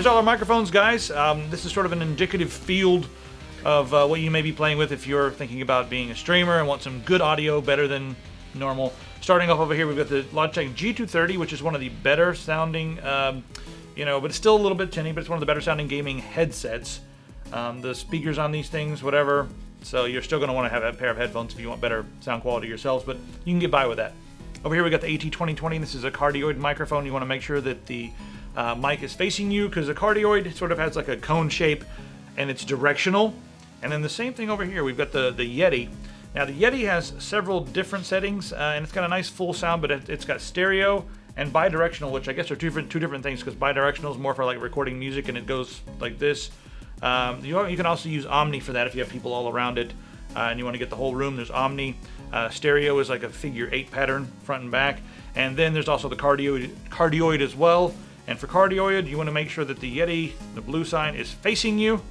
Here's all our microphones, guys. This is sort of an indicative field of what you may be playing with if you're thinking about being a streamer and want some good audio, better than normal. Starting off over here, we've got the Logitech G230, which is one of the better sounding, but it's still a little bit tinny, but it's one of the better sounding gaming headsets. The speakers on these things, whatever, so you're still going to want to have a pair of headphones if you want better sound quality yourselves, but you can get by with that. Over here we got the AT-2020. This is a cardioid microphone. You want to make sure that the mic is facing you, because the cardioid sort of has like a cone shape and it's directional. And then the same thing over here, we've got the Yeti. Now the Yeti has several different settings, and it's got a nice full sound, but it's got stereo and bidirectional, which I guess are two different things, because bidirectional is more for like recording music and it goes like this. You can also use Omni for that if you have people all around it and you want to get the whole room. There's Omni. Stereo is like a figure 8 pattern, front and back. And then there's also the cardioid as well. And for cardioid, you want to make sure that the Yeti, the blue sign, is facing you.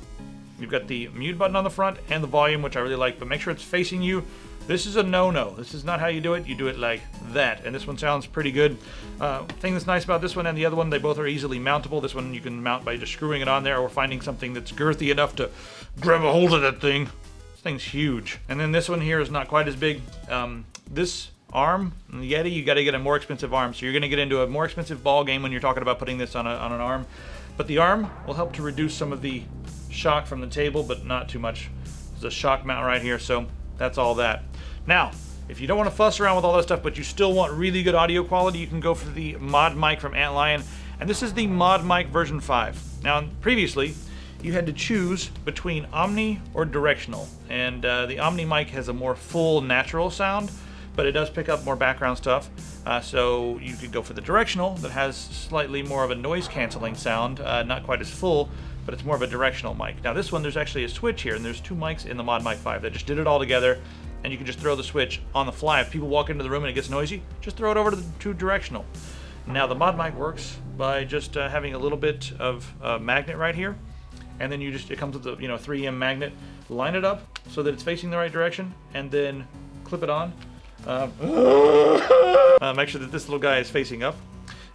You've got the mute button on the front and the volume, which I really like, but make sure it's facing you. This is a no-no. This is not how you do it. You do it like that. And this one sounds pretty good. Thing that's nice about this one and the other one, they both are easily mountable. This one you can mount by just screwing it on there or finding something that's girthy enough to grab a hold of that thing. This thing's huge. And then this one here is not quite as big. This arm, the Yeti, you got to get a more expensive arm. So you're going to get into a more expensive ball game when you're talking about putting this on an arm. But the arm will help to reduce some of the shock from the table, but not too much. There's a shock mount right here, so that's all that. Now, if you don't want to fuss around with all that stuff, but you still want really good audio quality, you can go for the Modmic from Antlion, and this is the Modmic version 5. Now, previously, you had to choose between Omni or directional, and the Omni mic has a more full, natural sound, but it does pick up more background stuff, so you could go for the directional that has slightly more of a noise-canceling sound, not quite as full, but it's more of a directional mic. Now this one, there's actually a switch here, and there's two mics in the Modmic 5 that just did it all together, and you can just throw the switch on the fly. If people walk into the room and it gets noisy, just throw it over to directional. Now the Modmic works by just having a little bit of magnet right here, and then it comes with a 3M magnet. Line it up so that it's facing the right direction, and then clip it on. Make sure that this little guy is facing up,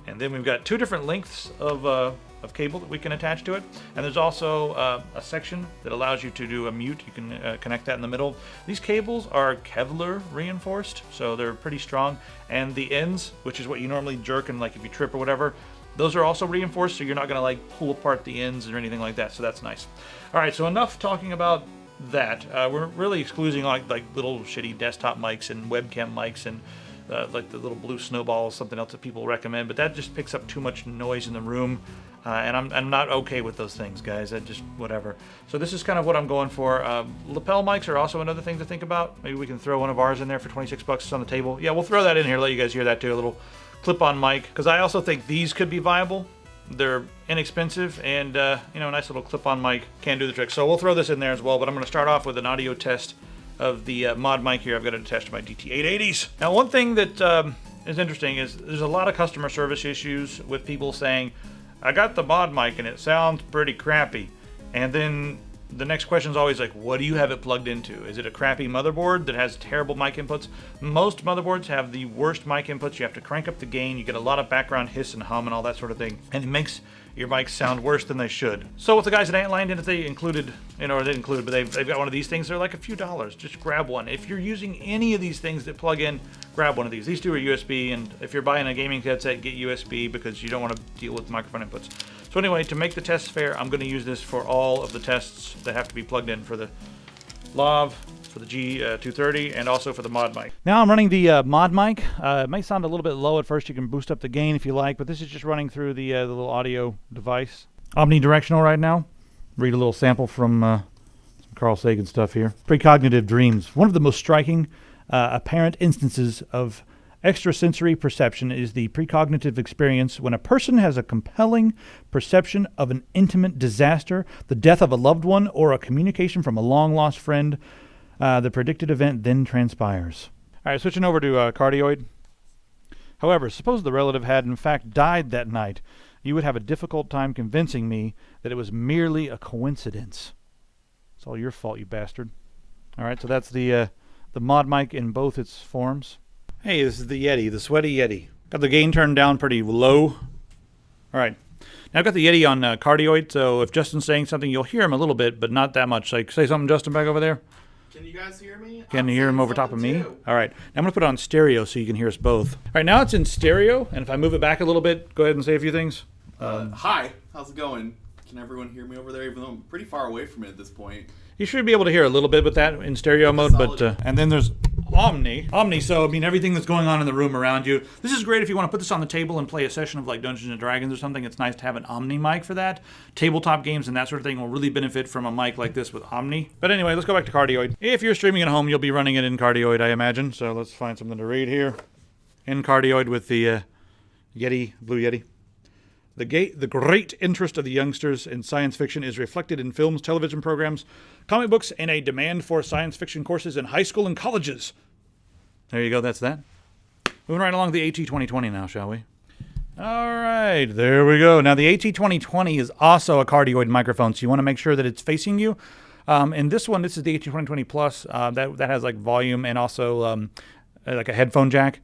and then we've got two different lengths of cable that we can attach to it, and there's also a section that allows you to do a mute. You can connect that in the middle. These cables are Kevlar reinforced, so they're pretty strong, and the ends, which is what you normally jerk and like if you trip or whatever, those are also reinforced, so you're not going to like pull apart the ends or anything like that, so that's nice. Alright, so enough talking about that. We're really excluding like little shitty desktop mics and webcam mics and like the little blue snowball is something else that people recommend, but that just picks up too much noise in the room, and I'm not okay with those things, guys. I just whatever. So this is kind of what I'm going for. Lapel mics are also another thing to think about. Maybe we can throw one of ours in there for 26 bucks on the table. Yeah, we'll throw that in here, let you guys hear that too, a little clip-on mic, because I also think these could be viable. They're inexpensive, and a nice little clip-on mic can do the trick. So we'll throw this in there as well, but I'm going to start off with an audio test of the Modmic here. I've got it attached to my DT880s. Now, one thing that is interesting is there's a lot of customer service issues with people saying, I got the Modmic and it sounds pretty crappy. And then the next question is always like, what do you have it plugged into? Is it a crappy motherboard that has terrible mic inputs? Most motherboards have the worst mic inputs. You have to crank up the gain. You get a lot of background hiss and hum and all that sort of thing. And it makes your mics sound worse than they should. So what the guys at Antlion did, they included, or they included, but they've got one of these things. They're like a few dollars. Just grab one. If you're using any of these things that plug in, grab one of these. These two are USB, and if you're buying a gaming headset, get USB because you don't want to deal with microphone inputs. So anyway, to make the test fair, I'm going to use this for all of the tests that have to be plugged in for the LAV, for the G230, and also for the Modmic. Now I'm running the Modmic. It may sound a little bit low at first. You can boost up the gain if you like, but this is just running through the little audio device. Omnidirectional right now. Read a little sample from some Carl Sagan stuff here. Precognitive dreams. One of the most striking apparent instances of extrasensory perception is the precognitive experience when a person has a compelling perception of an intimate disaster, the death of a loved one, or a communication from a long-lost friend. The predicted event then transpires. All right, switching over to cardioid. However, suppose the relative had in fact died that night. You would have a difficult time convincing me that it was merely a coincidence. It's all your fault, you bastard. All right, so that's the Modmic in both its forms. Hey, this is the Yeti, the sweaty Yeti. Got the gain turned down pretty low. All right, Now I've got the Yeti on cardioid, so if Justin's saying something, you'll hear him a little bit, but not that much. Like, say something, Justin, back over there. Can you guys hear me? Can you hear him over top of me? All right. Now I'm going to put it on stereo so you can hear us both. All right, now it's in stereo, and if I move it back a little bit, go ahead and say a few things. Hi, how's it going? Can everyone hear me over there, even though I'm pretty far away from it at this point? You should be able to hear a little bit with that in stereo mode, but and then there's Omni. So I mean everything that's going on in the room around you. This is great if you want to put this on the table and play a session of like Dungeons and Dragons or something. It's nice to have an Omni mic for that. Tabletop games and that sort of thing will really benefit from a mic like this with Omni. But anyway, let's go back to cardioid. If you're streaming at home, you'll be running it in cardioid, I imagine. So let's find something to read here. In cardioid with the Yeti, Blue Yeti. The great interest of the youngsters in science fiction is reflected in films, television programs, comic books, and a demand for science fiction courses in high school and colleges. There you go, that's that. Moving right along the AT-2020 now, shall we? All right, there we go. Now, the AT-2020 is also a cardioid microphone, so you want to make sure that it's facing you. And this one, this is the AT-2020 Plus. That has like volume and also like a headphone jack.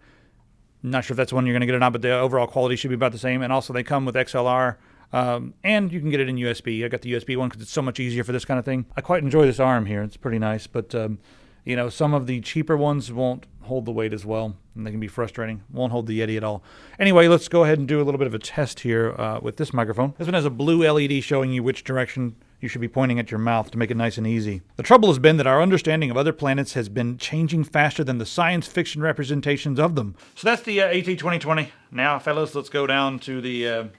Not sure if that's the one you're going to get or not, but the overall quality should be about the same. And also they come with XLR, and you can get it in USB. I got the USB one because it's so much easier for this kind of thing. I quite enjoy this arm here. It's pretty nice, but you know, some of the cheaper ones won't hold the weight as well, and they can be frustrating. Won't hold the Yeti at all. Anyway, let's go ahead and do a little bit of a test here with this microphone. This one has a blue LED showing you which direction you should be pointing at your mouth to make it nice and easy. The trouble has been that our understanding of other planets has been changing faster than the science fiction representations of them. So that's the AT-2020. Now, fellas, let's go down to the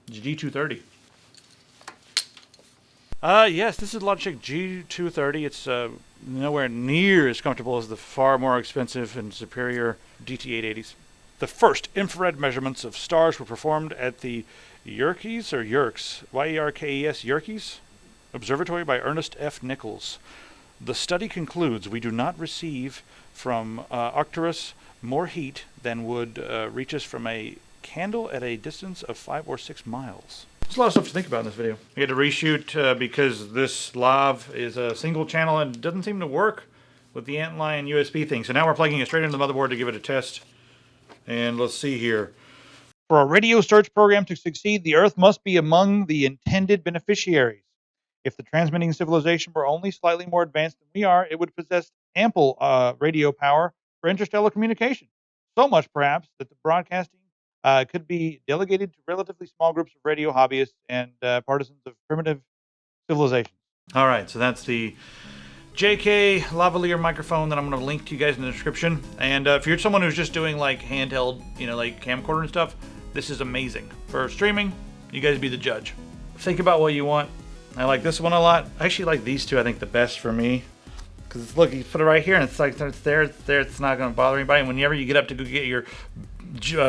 G230. Yes, this is Logitech G230. It's nowhere near as comfortable as the far more expensive and superior DT880s. The first infrared measurements of stars were performed at the Yerkes Y-E-R-K-E-S Yerkes Observatory by Ernest F. Nichols. The study concludes we do not receive from Arcturus more heat than would reach us from a candle at a distance of 5 or 6 miles. There's a lot of stuff to think about in this video. We had to reshoot because this lav is a single channel and it doesn't seem to work with the Antlion USB thing. So now we're plugging it straight into the motherboard to give it a test. And let's see here. For a radio search program to succeed, the Earth must be among the intended beneficiaries. If the transmitting civilization were only slightly more advanced than we are, it would possess ample radio power for interstellar communication. So much, perhaps, that the broadcasting could be delegated to relatively small groups of radio hobbyists and partisans of primitive civilization. All right, so that's the JK lavalier microphone that I'm going to link to you guys in the description. And if you're someone who's just doing like handheld, you know, like camcorder and stuff, this is amazing. For streaming, you guys be the judge. Think about what you want. I like this one a lot. I actually like these two, I think, the best for me. Because look, you put it right here and it's like, it's there, it's not going to bother anybody. And whenever you get up to go get your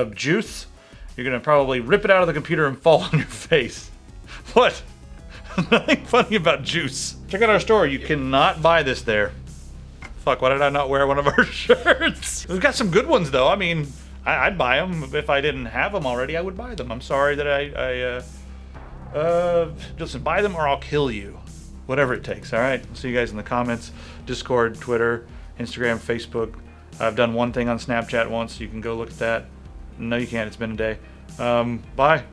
juice, you're going to probably rip it out of the computer and fall on your face. What? Nothing funny about juice. Check out our store. You cannot buy this there. Fuck, why did I not wear one of our shirts? We've got some good ones, though. I mean, I'd buy them. If I didn't have them already, I would buy them. I'm sorry that listen, buy them or I'll kill you. Whatever it takes, all right? I'll see you guys in the comments. Discord, Twitter, Instagram, Facebook. I've done one thing on Snapchat once. You can go look at that. No, you can't. It's been a day. Bye.